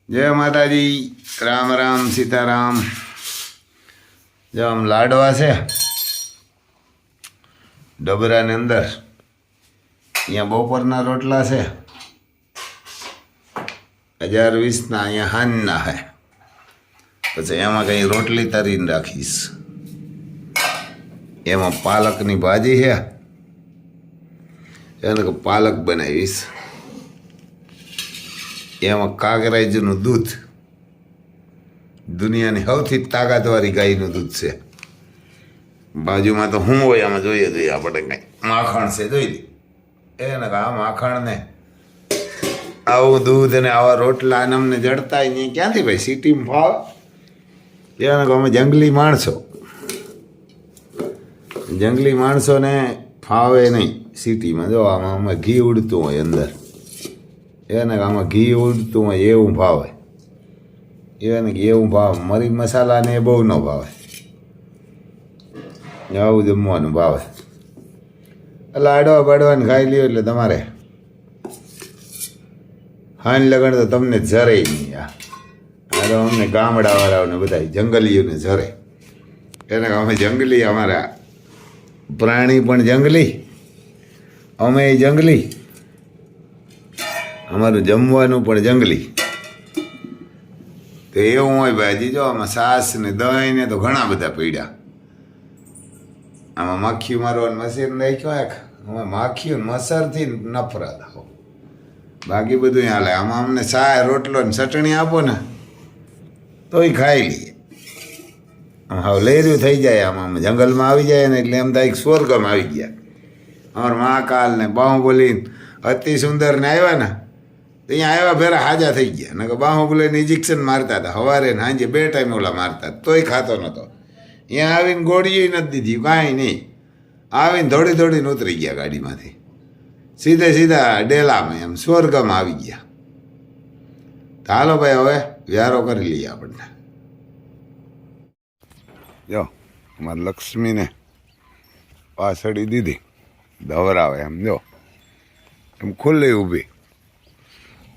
જય માતાજી, રામ રામ સીતારામ. જો આમ લાડવા છે ડબરાની અંદર. અહીંયા બપોરના રોટલા છે 1020ના, અહીંયા હાનના છે. પછી એમાં કંઈ રોટલી તરીને રાખીશ. એમાં પાલકની ભાજી છે, એને પાલક બનાવીશ. એમાં કાગરાઈજનું દૂધ, દુનિયાની સૌથી તાકાતવાળી ગાયનું દૂધ છે. બાજુમાં તો શું હોય આમાં જોઈએ જોઈએ આપણે કંઈ માખણ છે, જોઈ લે એને આ માખણને આવું દૂધ અને આવા રોટલા અને અમને જડતા અહીંયા ક્યાંથી ભાઈ સિટીમાં ભાવ. એને અમે જંગલી માણસો, જંગલી માણસોને ફાવે નહીં સિટીમાં. જો આમાં અમે ઘી ઉડતું હોય અંદર, એને આમાં ઘી ઉડતું હોય એવું ભાવે. એને એવું ભાવે. મરી મસાલા ને એ બહુ ન ભાવે, આવું જમવાનું ભાવે. એટલે આડવા બાડવાને ખાઈ લ્યો એટલે તમારે હાન લગણ તો તમને જરે નહીં. આ અમને ગામડાવાળાઓને બધા જંગલીઓને જરે. એને અમે જંગલી, અમારા પ્રાણી પણ જંગલી, અમે જંગલી, અમારું જમવાનું પણ જંગલી. તો એવું હોય ભાઈ. જો આમાં છાશ ને દહીં ને તો ઘણા બધા પીડ્યા. આમાં માખી મારવાનું મશીન રાખ્યો એક. અમે માખીઓ મસરથી નફરત આવો, બાકી બધું હાલે. આમાં અમને ચાય રોટલો ને ચટણી આપો ને તોય ખાઈ લઈએ. આમ હવે લેર્યું થઈ જાય. આમાં અમે જંગલમાં આવી જાય ને એટલે એમ થાય સ્વર્ગમાં આવી ગયા. અમારા મહાકાલ ને બાહુબલી અતિ સુંદર ને આવ્યા ને તો અહીંયા આવ્યા ભેરા હાજા થઈ ગયા. ને બાહુબલીને ઇન્જેક્શન મારતા હતા સવારે ને સાંજે 2 ટાઈમ ઓલા મારતા, તોય ખાતો નહોતો. અહીંયા આવીને ગોળીએ નથી દીધી, કાંઈ નહીં. આવીને દોડી દોડીને ઉતરી ગયા ગાડીમાંથી, સીધે સીધા ડેલામાં, એમ સ્વર્ગમાં આવી ગયા. તો હાલો ભાઈ, હવે વ્યારો કરી લઈએ આપણને. જો અમારે લક્ષ્મીને પાછળી દીધી, ધવરાવે એમ. જો એમ ખુલ્લી ઊભી,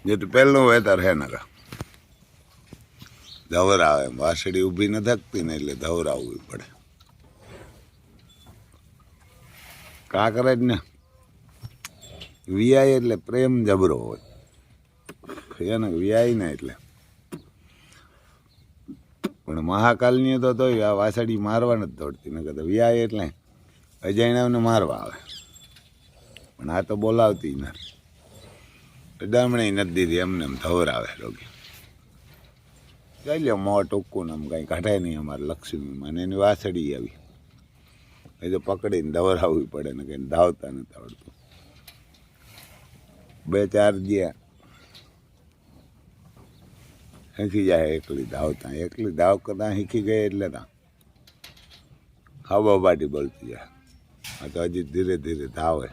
જે તો પહેલું વેતર હે ને ધવરાવે એમ. વાસળી ઊભી ન થકતી ને એટલે ધવરાવવી પડે. કાંકરેજ ને વિયાય એટલે પ્રેમ જબરો હોય એને વિયાય ને એટલે. પણ મહાકાલની તો તોય આ વાસળી મારવા નથી દોડતી. ને કહેતા વિયાય એટલે અજાણ્યાઓને મારવા આવે. પણ આ તો બોલાવતી નથી, દમણી નથી દીધી, એમને એમ ધવરાવે રોગી. કઈ લ્યો મોં ટૂંકું ને આમ કાંઈ કાઢાય નહીં અમારે લક્ષ્મીમાં. એની વાસળી આવી એ તો પકડીને ધવરાવવી પડે ને, કંઈ ધાવતા નથી આવડતું. 2-4 ગયા શીખી જાય એકલી ધાવતા. એકલી ધાવ કરતાં શીખી ગઈ એટલે ત્યાં હવા બાટી બોલતી જાય. આ તો હજી ધીરે ધીરે ધાવે.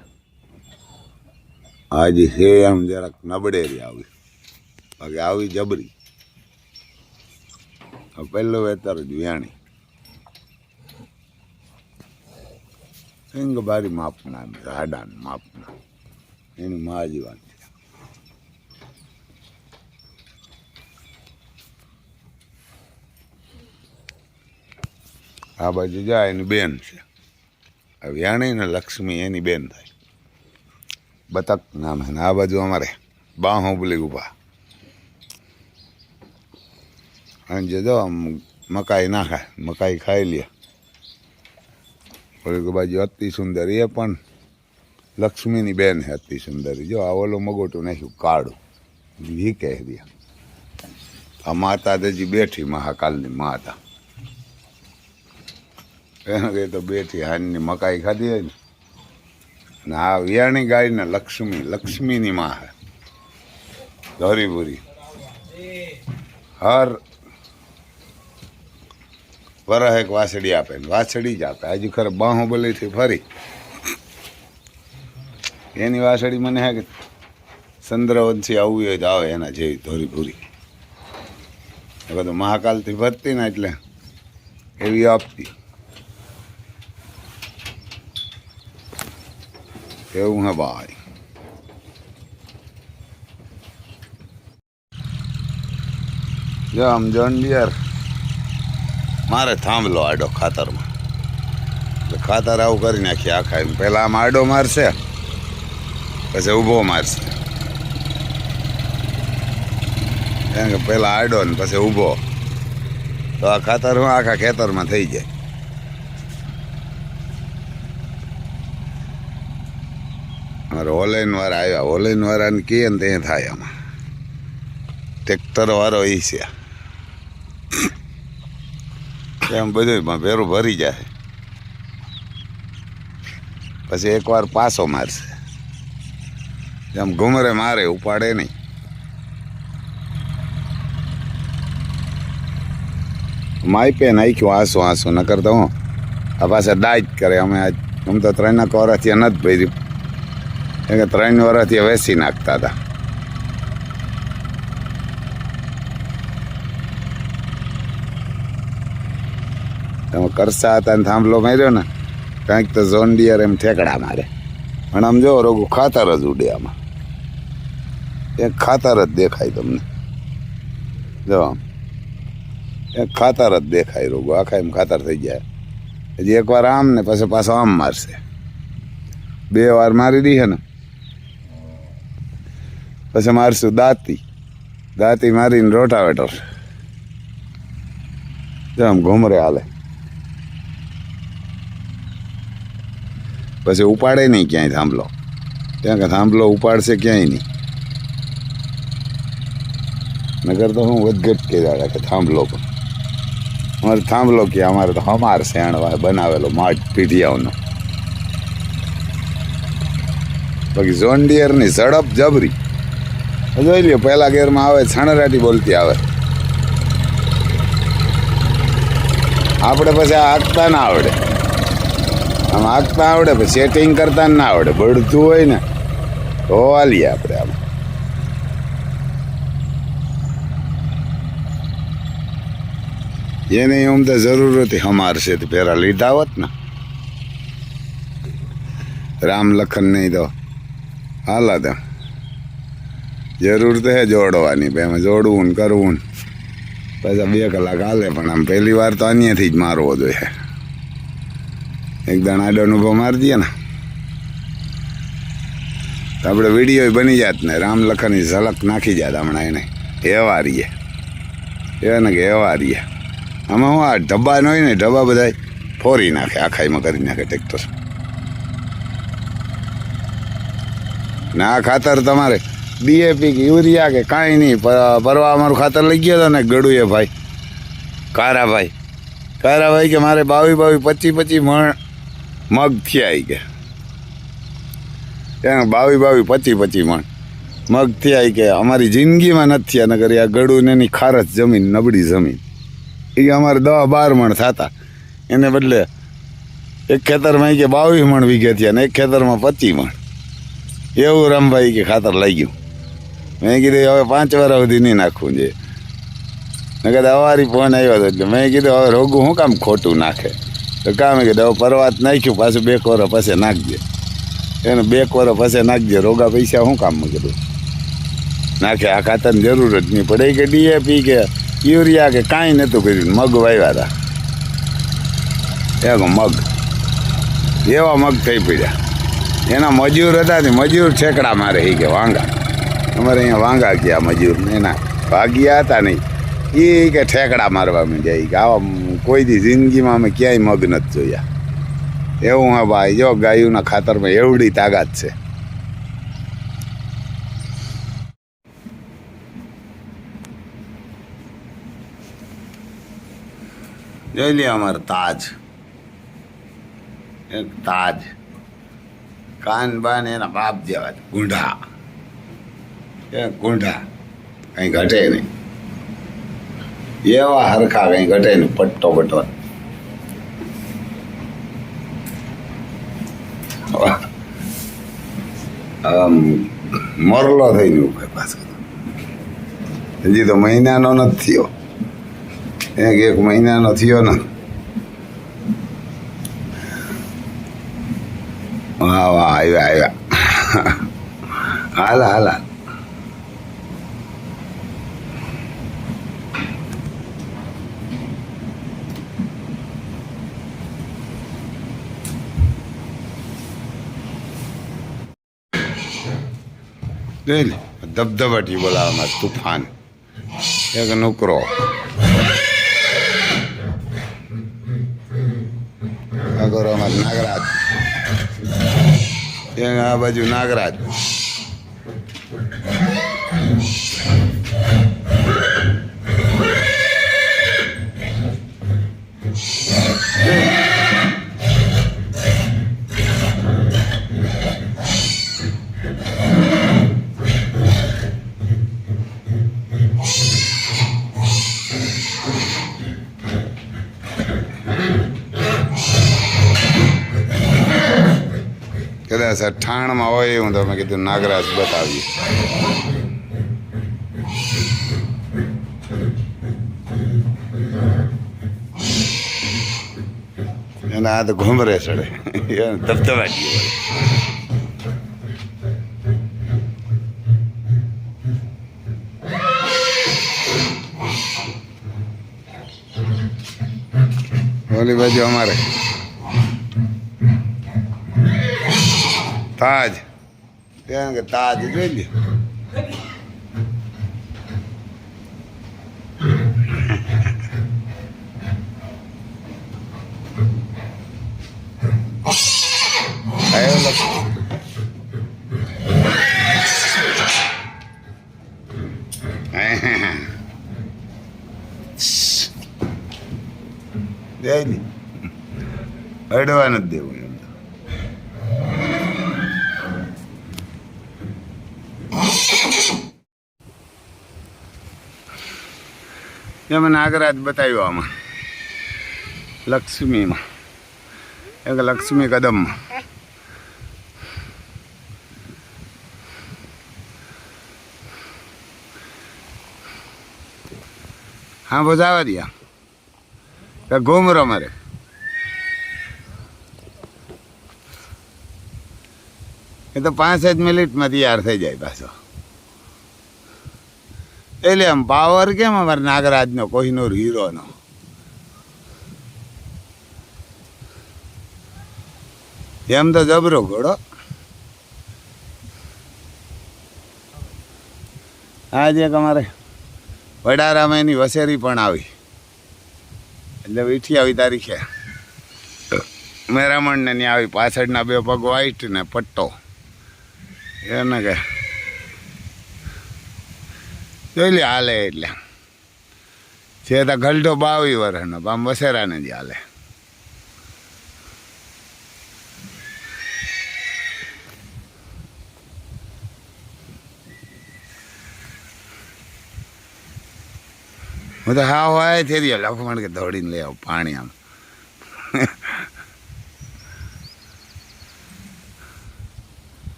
હજી છે એમ જરાક નબળેરી આવી, બાકી આવી જબરી. પહેલું વેતર જ વ્યાણી. સિંગ બારી માપના, જાડા માપના, એની મા જીવાન છે. આ બાજુ જાય એની બેન છે. આ વ્યાણી ને લક્ષ્મી એની બેન થાય. બતક નામ છે. આ બાજુ અમારે બાહુબલી ઊભા. અને જો મકાઈ નાખે, મકાઈ ખાઈ લે. ઓલી બાજુ અતિ સુંદર, એ પણ લક્ષ્મીની બેન છે અતિ સુંદરી. જો આ ઓલું મગોટું નાખ્યું કાળું, વી કહે દે. આ માતા હજી બેઠી, મહાકાલની માતા. એને કહે તો બેઠી, હાનની મકાઈ ખાધી હોય ને. આ વિયાણી ગાય ને લક્ષ્મી, લક્ષ્મીની માં છે ધોરીભૂરી. હર વરહ એક વાસળી આપે ને વાસળી જ આપે. હજુ ખરે બાહુબલીથી ફરી એની વાસળી મને હે કે ચંદ્રવંશી આવવી હોય તો આવે એના જેવી ધોરીભૂરી. એ બધું મહાકાલથી ફરતી ને એટલે એવી આપતી. એવું હે ભાઈ. જો આમ જોન ડિયર મારે થાંભલો આડો ખાતરમાં, એટલે ખાતર આવું કરી નાખીએ આખા એમ. પહેલાં આમ આડો મારશે, પછી ઊભો મારશે. કારણ કે પહેલાં આડો ને પછી ઊભો, તો આ ખાતર હું આખા ખેતરમાં થઈ જાય. અમારે ઓલાઈન વાળા આવ્યા, ઓલાઈન વાળાને કહીએ ને ત્યાં થાય. આમાં ટ્રેક્ટર વાળો એ છે એમ બધું ભેરું ભરી જાય. પછી એકવાર પાછો મારશે, એમ ઘુમરે મારે, ઉપાડે નહીં. માઈપે નાખ્યું આંસુ આંસુ, ન કરતો હું આ પાછા ડાયટ કરે. અમે આમ તો 3 વર્ષથી નથી ભર્યું, કે 3 વર્ષથી વેસી નાખતા હતા. તમે કરતા હતા ને થાંભલો માર્યો ને, કાંઈક તો ઝોન ડિયર એમ ઠેકડા મારે. પણ આમ જો રોગું ખાતર જ ઉડે આમાં, એક ખાતર જ દેખાય તમને. જો આમ એક ખાતર જ દેખાય રોગું, આખા એમ ખાતર થઈ જાય. હજી એકવાર આમ ને પછી પાછો આમ મારશે. 2 વાર મારી દી છે ને, પછી મારશું દાંતી મારીને રોટાવેટર. જો આમ ઘુમરે હાલે. પછી ઉપાડે નહીં ક્યાંય થાંભલો, ત્યાં કે થાંભલો ઉપાડશે ક્યાંય નહીં. નગર તો હું વધઘટ કહી કે થાંભલો પણ અમારે થાંભલો કે અમારે તો હમાર શેણવા બનાવેલો માટ પીઢિયાઓનો. બાકી ઝોન ડિયરની ઝડપ જબરી. જોઈ લ્યો, પહેલા ગેરમાં આવે છાણરાટી બોલતી આવે. આપણે પછી આ હાંકતા ના આવડે, આમ હાંકતા આવડે, પછી સેટિંગ કરતા ના આવડે. બળતું હોય ને તો હાલીએ આપણે. આમ એને એમ તો જરૂર હતી હમારશે તો પેલા લીધા હોત ને. રામ લખન નહીં તો હાલત. જરૂર તો હે જોડવાની, એમાં જોડવું ને કરવું ને પછી 2 કલાક હાલે. પણ આમ પહેલી વાર તો અહીંયાથી જ મારવો જોઈએ. એક દાણ આડો અનુભવ મારી દઈએ ને તો આપણે વિડીયો બની જાત ને, રામ લખનની ઝલક નાખી જાત હમણાં. એને એવા રહીએ એને કે એવા રહીએ. આમાં હું આ ઢબ્બા ન હોય ને, ઢબ્બા બધા ફોરી નાખે, આખાઈમાં કરી નાખે ટ્રેક્ટર. ને આ ખાતર તમારે DAP કે યુરિયા કે કાંઈ નહીં. પરવા અમારું ખાતર લઈ ગયો હતો ને ગળુએ ભાઈ, કારાભાઈ કે મારે 22 25 મણ મગ થયા. કે ત્યાં 22 25 મણ મગ થયા. કે અમારી જિંદગીમાં નથી થયા. નકર આ ગળું ને એની ખારસ જમીન, નબળી જમીન. એ અમારે 10-12 મણ થતા, એને બદલે એક ખેતરમાં કે 22 મણ વીઘે થયા ને એક ખેતરમાં 25 મણ. એવું રામભાઈ કે ખાતર લઈ ગયું. મેં કીધું હવે 5 વર્ષ સુધી નહીં નાખવું જોઈએ. મેં કીધું અવારી ફોન આવ્યો હતો એટલે મેં કીધું હવે રોગું શું કામ ખોટું નાખે. તો કામ કીધું હવે પરવાત નાખ્યું, પાછું 2 વર્ષ પછી નાખજે. એને 2 વર્ષ પછી નાખજે, રોગા પૈસા શું કામ કીધું નાખે. આ ખાતરની જરૂર જ નહીં પડે. કે DAP કે યુરિયા કે કાંઈ નહોતું કર્યું. મગ વાવ્યા હતા, એક મગ એવા મગ થઈ પડ્યા. એના મજૂર હતા ને, મજૂર ઠેકડા મારે. એ કે વાંગા, અમારે અહીંયા વાંગા ગયા મજૂર, એના ભાગ્યા હતા નહીં. એ કે ઠેકડા મારવા જાય. કે આવા કોઈ દી જિંદગીમાં અમે ક્યાંય મગ નથી જોયા. એવું હા ભાઈ, જો ગાયુંના ખાતરમાં એવડી તાકાત છે. જોઈ લે અમારે તાજ, એક તાજ. કાન બાન એના બાપ જેવા ગુંઢા, ગુંઢા કંઈ ઘટે નહીં. એવા હરખા કંઈ ઘટે નહીં. પટ્ટો બટો મોરલો થઈને ઉભે પાછો. હજી તો મહિનાનો નથી થયો. 1 મહિનાનો થયો ને. વાહ વાહ, આવ્યા હાલા. જોઈ લે ધબધબાટી બોલાવવામાં તુફાન એક નોકરો અગોરમાં નાગરાજ આ બાજુ નાગરાજ કદાચ અઠાણમાં હોય એવું તમે કીધું નાગરાજ બતાવીએ એના આ તો ઘુમરે ચડે ધબધબાટી ઓલી બાજુ અમારે તાજ કારણ કે તાજ જોઈ લે અડવા નથી દેવું એમ એમાં નાગરાજ બતાવ્યો આમાં લક્ષ્મીમાં એક લક્ષ્મી કદમમાં હા બજાવા દિયા ઘૂમરો મારે એ તો 5 જ મિનિટમાં તૈયાર થઈ જાય પાછો એટલે આમ પાવર કેમ અમારે નાગરાજનો કોહિનૂર હીરોનો એમ તો જબરો ઘોડો આજે એક અમારે વડારામાં એની વસેરી પણ આવી એટલે 28 તારીખે મેરામણને ત્યાં આવી પાછળના 2 પગ વાઈટ ને પટ્ટો એને કે જોઈ લે હાલે એટલે છે તો ગલઢો 22 વર્ષનો આમ વસેરાને જ હાલે હું તો હા હોય થઈ રહ્યો લખમણ કે દોડીને લઈ આવું પાણી આમ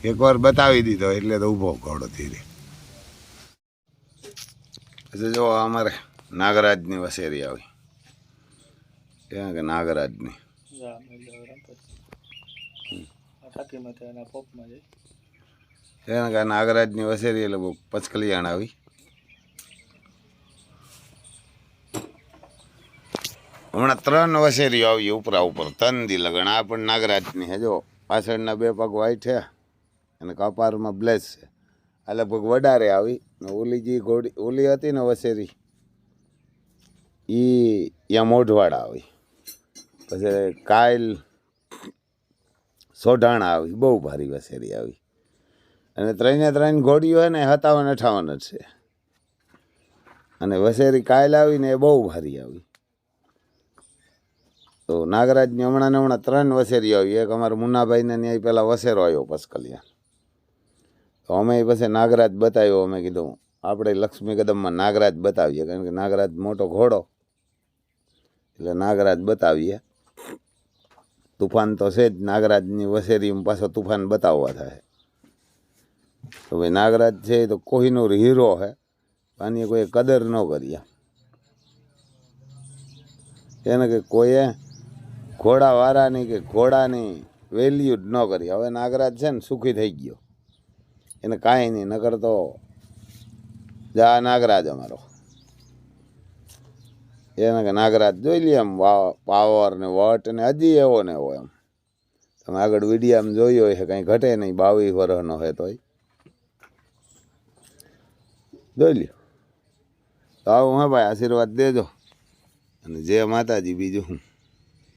એકવાર બતાવી દીધો એટલે તો ઊભો ઘોડો થઈ રહ્યો પછી જો અમારે નાગરાજની વસેરી આવી ત્યાં કે નાગરાજની ત્યાં કે નાગરાજની વસેરી એટલે બહુ પચકલિયાણ આવી હમણાં 3 વસેરીઓ આવી ઉપરા ઉપર 3 દી લગણ આ પણ નાગરાજની હે જો પાછળના 2 પગ વાઈટ છે અને કપારમાં બ્લેક છે આ લગભગ વડારે આવી ને ઓલી જે ઘોડી ઓલી હતી ને વસેરી એ ત્યાં મોઢવાડા આવી પછી કાયલ સોઢાણા આવી બહુ ભારી વસેરી આવી અને 3 ઘોડીઓ હે ને 57-58 જ છે અને વસેરી કાયલ આવી ને એ બહુ ભારી આવી તો નાગરાજની હમણાં 3 વસેરી આવી એક અમારા મુન્નાભાઈને ત્યાં પહેલાં વસેરો આવ્યો પસકલિયા તો અમે પછી નાગરાજ બતાવ્યો અમે કીધું આપણે લક્ષ્મી કદમમાં નાગરાજ બતાવીએ કારણ કે નાગરાજ મોટો ઘોડો એટલે નાગરાજ બતાવીએ તુફાન તો છે જ નાગરાજની વસેરીમાં પાછો તુફાન બતાવવા થાય તો ભાઈ નાગરાજ છે તો કોહિનૂર હીરો હે આની કોઈ કદર ન કરીએ એને કે કોઈએ ઘોડાવાળાની કે ઘોડાની વેલ્યુ જ ન કરી હવે નાગરાજ છે ને સુખી થઈ ગયો એને કાંઈ નહીં નકર તો જા નાગરાજ અમારો એને કે નાગરાજ જોઈ લઈએ એમ પાવર ને વટ ને હજી એવો ને એવો એમ તમે આગળ વિડીયામાં જોયો હોય કંઈ ઘટે નહીં, 22 વર્ષનો હોય તોય જોઈ લ્યો. તો આવું હા ભાઈ, આશીર્વાદ દેજો અને જય માતાજી. બીજું હું